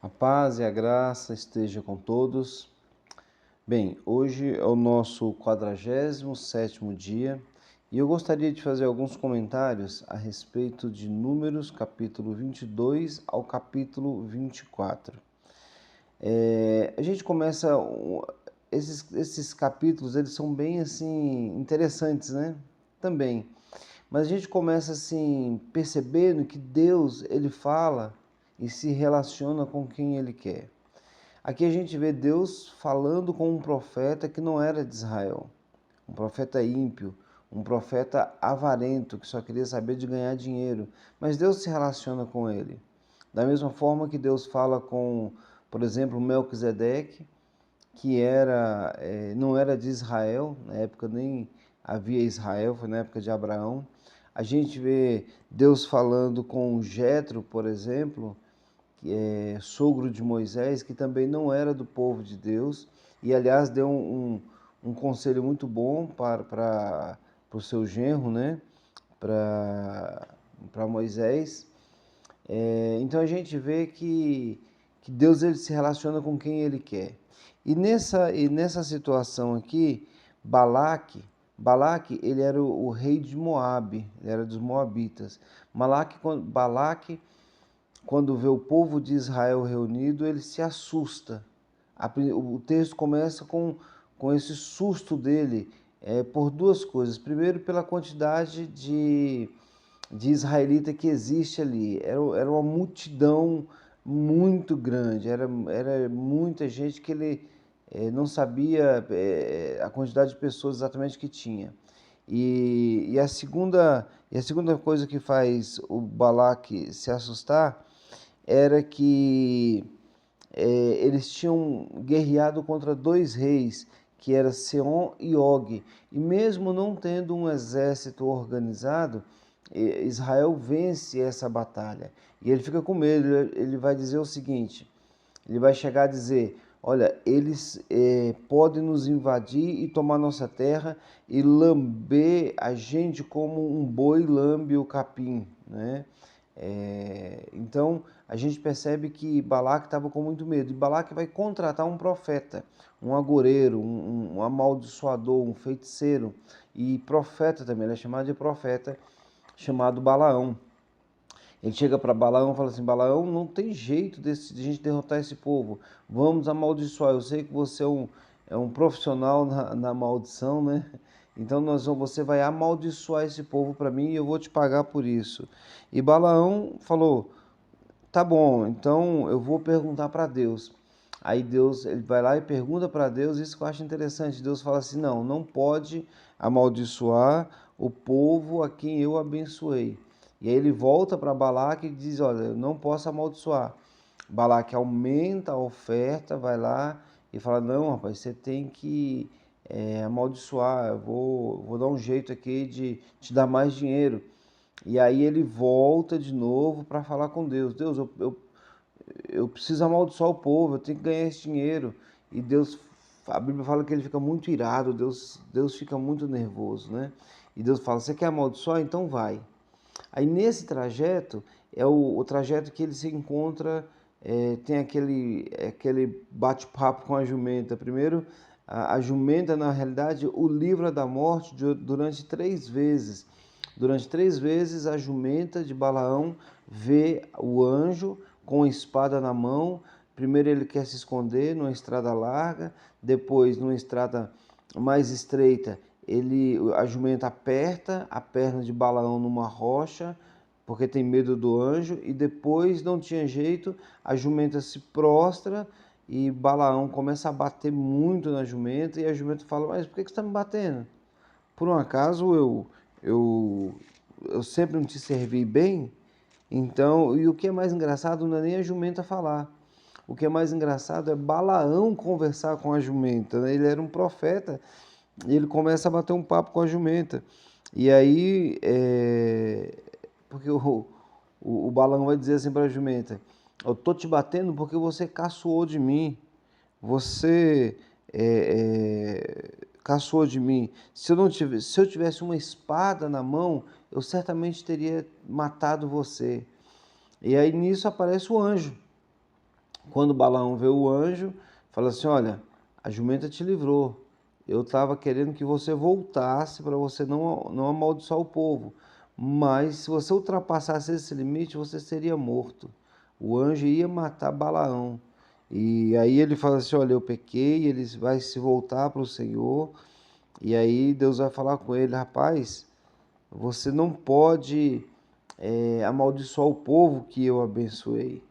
A paz e a graça esteja com todos. Bem, hoje é o nosso 47º dia e eu gostaria de fazer alguns comentários a respeito de Números, capítulo 22 ao capítulo 24. A gente começa, esses capítulos, eles são bem assim interessantes, né? Também. Mas a gente começa assim percebendo que Deus, ele fala e se relaciona com quem ele quer. Aqui a gente vê Deus falando com um profeta que não era de Israel, um profeta ímpio, um profeta avarento que só queria saber de ganhar dinheiro, mas Deus se relaciona com ele. Da mesma forma que Deus fala com, por exemplo, Melquisedeque, que não era de Israel, na época nem havia Israel, foi na época de Abraão. A gente vê Deus falando com Jetro, por exemplo, que é sogro de Moisés, que também não era do povo de Deus, e aliás deu um conselho muito bom para o seu genro, né? Para Moisés. Então a gente vê que Deus ele se relaciona com quem ele quer. E nessa situação aqui, Balaque ele era o rei de Moabe, ele era dos Moabitas. Balaque, quando vê o povo de Israel reunido, ele se assusta. O texto começa com esse susto dele por duas coisas. Primeiro, pela quantidade de israelita que existe ali. Era uma multidão muito grande, era muita gente que ele não sabia a quantidade de pessoas exatamente que tinha. E a segunda coisa que faz o Balaque se assustar era que eles tinham guerreado contra dois reis, que era Seom e Og. E mesmo não tendo um exército organizado, Israel vence essa batalha. E ele fica com medo, ele vai dizer o seguinte, ele vai chegar a dizer, olha, eles podem nos invadir e tomar nossa terra e lamber a gente como um boi lambe o capim, né? Então a gente percebe que Balaque estava com muito medo. E Balaque vai contratar um profeta, um agoureiro, um amaldiçoador, um feiticeiro. E profeta também, ele é chamado de profeta, chamado Balaão. Ele chega para Balaão e fala assim, Balaão, não tem jeito de a gente derrotar esse povo. Vamos amaldiçoar. Eu sei que você é um profissional na maldição, né? Então você vai amaldiçoar esse povo para mim e eu vou te pagar por isso. E Balaão falou, tá bom, então eu vou perguntar para Deus. Aí Deus, ele vai lá e pergunta para Deus, isso que eu acho interessante. Deus fala assim, não pode amaldiçoar o povo a quem eu abençoei. E aí ele volta para Balaque e diz, olha, eu não posso amaldiçoar. Balaque aumenta a oferta, vai lá e fala, não, rapaz, você tem que amaldiçoar, eu vou dar um jeito aqui de te dar mais dinheiro. E aí ele volta de novo para falar com Deus. Deus, eu preciso amaldiçoar o povo, eu tenho que ganhar esse dinheiro. E Deus, a Bíblia fala que ele fica muito irado, Deus fica muito nervoso, né? E Deus fala, você quer amaldiçoar? Então vai. Aí nesse trajeto, é o trajeto que ele se encontra, tem aquele bate-papo com a jumenta. Primeiro, a jumenta, na realidade, o livra da morte durante 3 vezes. Durante 3 vezes, a jumenta de Balaão vê o anjo com a espada na mão. Primeiro ele quer se esconder numa estrada larga, depois numa estrada mais estreita, a jumenta aperta a perna de Balaão numa rocha, porque tem medo do anjo, e depois não tinha jeito, a jumenta se prostra e Balaão começa a bater muito na jumenta, e a jumenta fala, mas por que você está me batendo? Por um acaso eu, eu sempre não te servi bem? Então, e o que é mais engraçado não é nem a jumenta falar. O que é mais engraçado é Balaão conversar com a jumenta, né? Ele era um profeta e ele começa a bater um papo com a jumenta. E aí, porque o Balaão vai dizer assim para a jumenta, eu tô te batendo porque você caçoou de mim. Você caçoou de mim. Se eu tivesse uma espada na mão, eu certamente teria matado você. E aí nisso aparece o anjo. Quando Balaão vê o anjo, fala assim: olha, a jumenta te livrou. Eu estava querendo que você voltasse para você não amaldiçoar o povo. Mas se você ultrapassasse esse limite, você seria morto. O anjo ia matar Balaão. E aí ele fala assim: olha, eu pequei, ele vai se voltar para o Senhor. E aí Deus vai falar com ele: rapaz, você não pode amaldiçoar o povo que eu abençoei.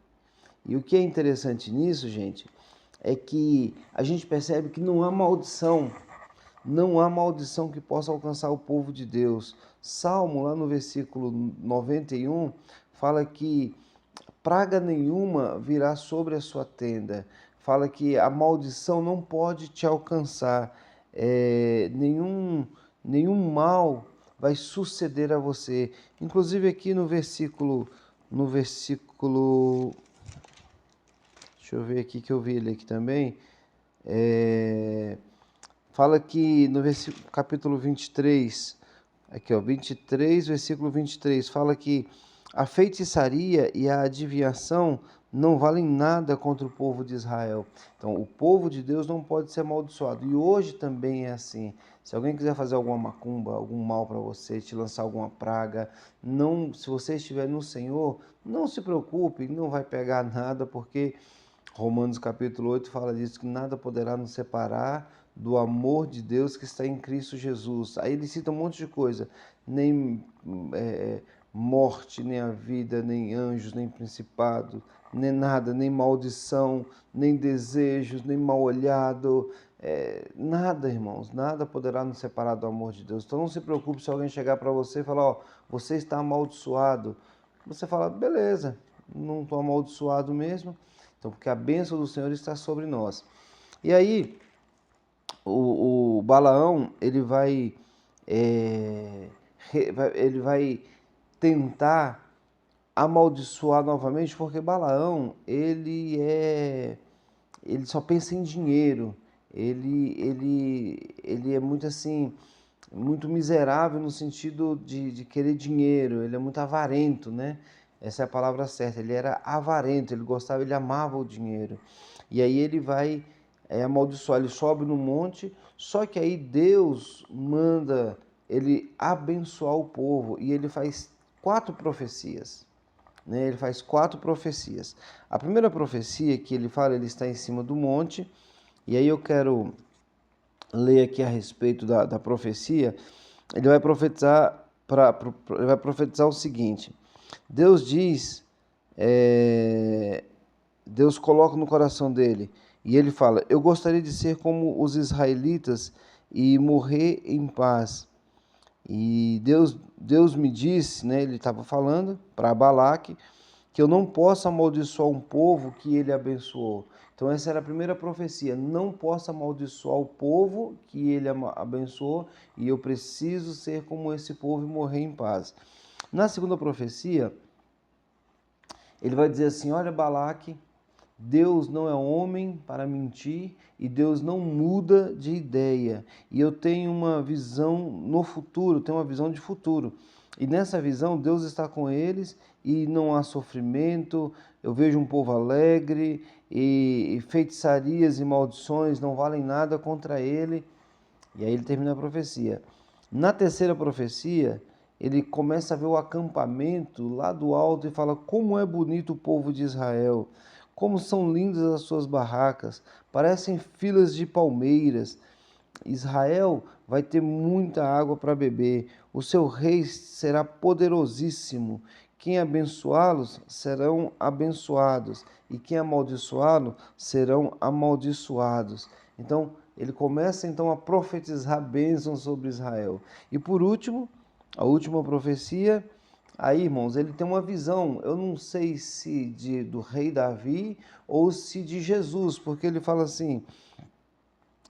E o que é interessante nisso, gente, é que a gente percebe que não há maldição que possa alcançar o povo de Deus. Salmo, lá no versículo 91, fala que praga nenhuma virá sobre a sua tenda. Fala que a maldição não pode te alcançar. Nenhum mal vai suceder a você. Inclusive aqui no versículo, deixa eu ver aqui que eu vi ele aqui também, fala que no versículo, capítulo 23, aqui ó, 23, versículo 23, fala que a feitiçaria e a adivinhação não valem nada contra o povo de Israel. Então, o povo de Deus não pode ser amaldiçoado. E hoje também é assim. Se alguém quiser fazer alguma macumba, algum mal para você, te lançar alguma praga, não, se você estiver no Senhor, não se preocupe, não vai pegar nada, porque Romanos capítulo 8 fala disso, que nada poderá nos separar do amor de Deus que está em Cristo Jesus. Aí ele cita um monte de coisa, nem morte, nem a vida, nem anjos, nem principado, nem nada, nem maldição, nem desejos, nem mal olhado, nada, irmãos, nada poderá nos separar do amor de Deus. Então não se preocupe se alguém chegar para você e falar: ó, você está amaldiçoado. Você fala: beleza, não estou amaldiçoado mesmo. Então, porque a bênção do Senhor está sobre nós. E aí, o Balaão, ele vai tentar amaldiçoar novamente, porque Balaão, ele só pensa em dinheiro. Ele é muito assim, muito miserável no sentido de querer dinheiro. Ele é muito avarento, né? Essa é a palavra certa. Ele era avarento, ele gostava, ele amava o dinheiro. E aí ele vai amaldiçoar, ele sobe no monte, só que aí Deus manda ele abençoar o povo e ele faz 4 profecias. Né? Ele faz 4 profecias. A primeira profecia que ele fala, ele está em cima do monte, e aí eu quero ler aqui a respeito da profecia. Ele vai profetizar ele vai profetizar o seguinte: Deus diz, Deus coloca no coração dele, e ele fala: eu gostaria de ser como os israelitas e morrer em paz. E Deus me disse, né, ele estava falando para Balaque, que eu não posso amaldiçoar um povo que ele abençoou. Então essa era a primeira profecia: não posso amaldiçoar o povo que ele abençoou, e eu preciso ser como esse povo e morrer em paz. Na segunda profecia, ele vai dizer assim: olha, Balaque, Deus não é homem para mentir e Deus não muda de ideia. E eu tenho uma visão no futuro, tenho uma visão de futuro. E nessa visão Deus está com eles e não há sofrimento. Eu vejo um povo alegre e feitiçarias e maldições não valem nada contra ele. E aí ele termina a profecia. Na terceira profecia, ele começa a ver o acampamento lá do alto e fala: como é bonito o povo de Israel, como são lindas as suas barracas, parecem filas de palmeiras. Israel vai ter muita água para beber, o seu rei será poderosíssimo. Quem abençoá-los serão abençoados, e quem amaldiçoá-los serão amaldiçoados. Então, ele começa então a profetizar bênçãos sobre Israel. E por último, a última profecia, aí, irmãos, ele tem uma visão, eu não sei se do rei Davi ou se de Jesus, porque ele fala assim: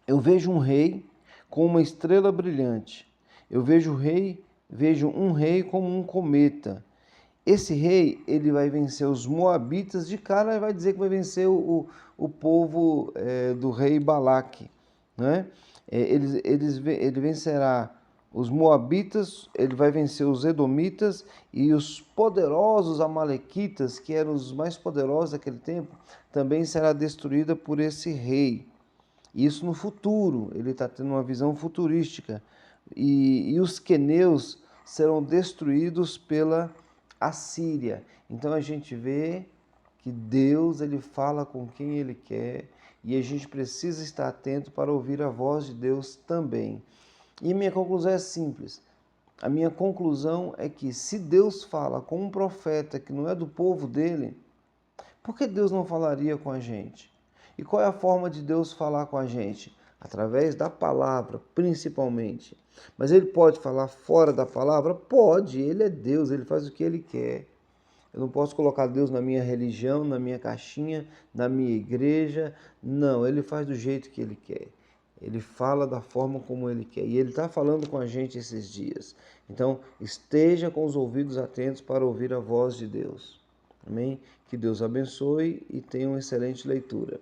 eu vejo um rei com uma estrela brilhante. Eu vejo um rei como um cometa. Esse rei, ele vai vencer os moabitas de cara, e vai dizer que vai vencer o povo do rei Balaque, né? Ele vencerá os moabitas, ele vai vencer os edomitas e os poderosos amalequitas, que eram os mais poderosos daquele tempo, também será destruída por esse rei. Isso no futuro, ele está tendo uma visão futurística. E os queneus serão destruídos pela Assíria. Então a gente vê que Deus ele fala com quem ele quer e a gente precisa estar atento para ouvir a voz de Deus também. E minha conclusão é simples. A minha conclusão é que se Deus fala com um profeta que não é do povo dele, por que Deus não falaria com a gente? E qual é a forma de Deus falar com a gente? Através da palavra, principalmente. Mas ele pode falar fora da palavra? Pode, ele é Deus, ele faz o que ele quer. Eu não posso colocar Deus na minha religião, na minha caixinha, na minha igreja. Não, ele faz do jeito que ele quer. Ele fala da forma como ele quer. E ele está falando com a gente esses dias. Então, esteja com os ouvidos atentos para ouvir a voz de Deus. Amém? Que Deus abençoe e tenha uma excelente leitura.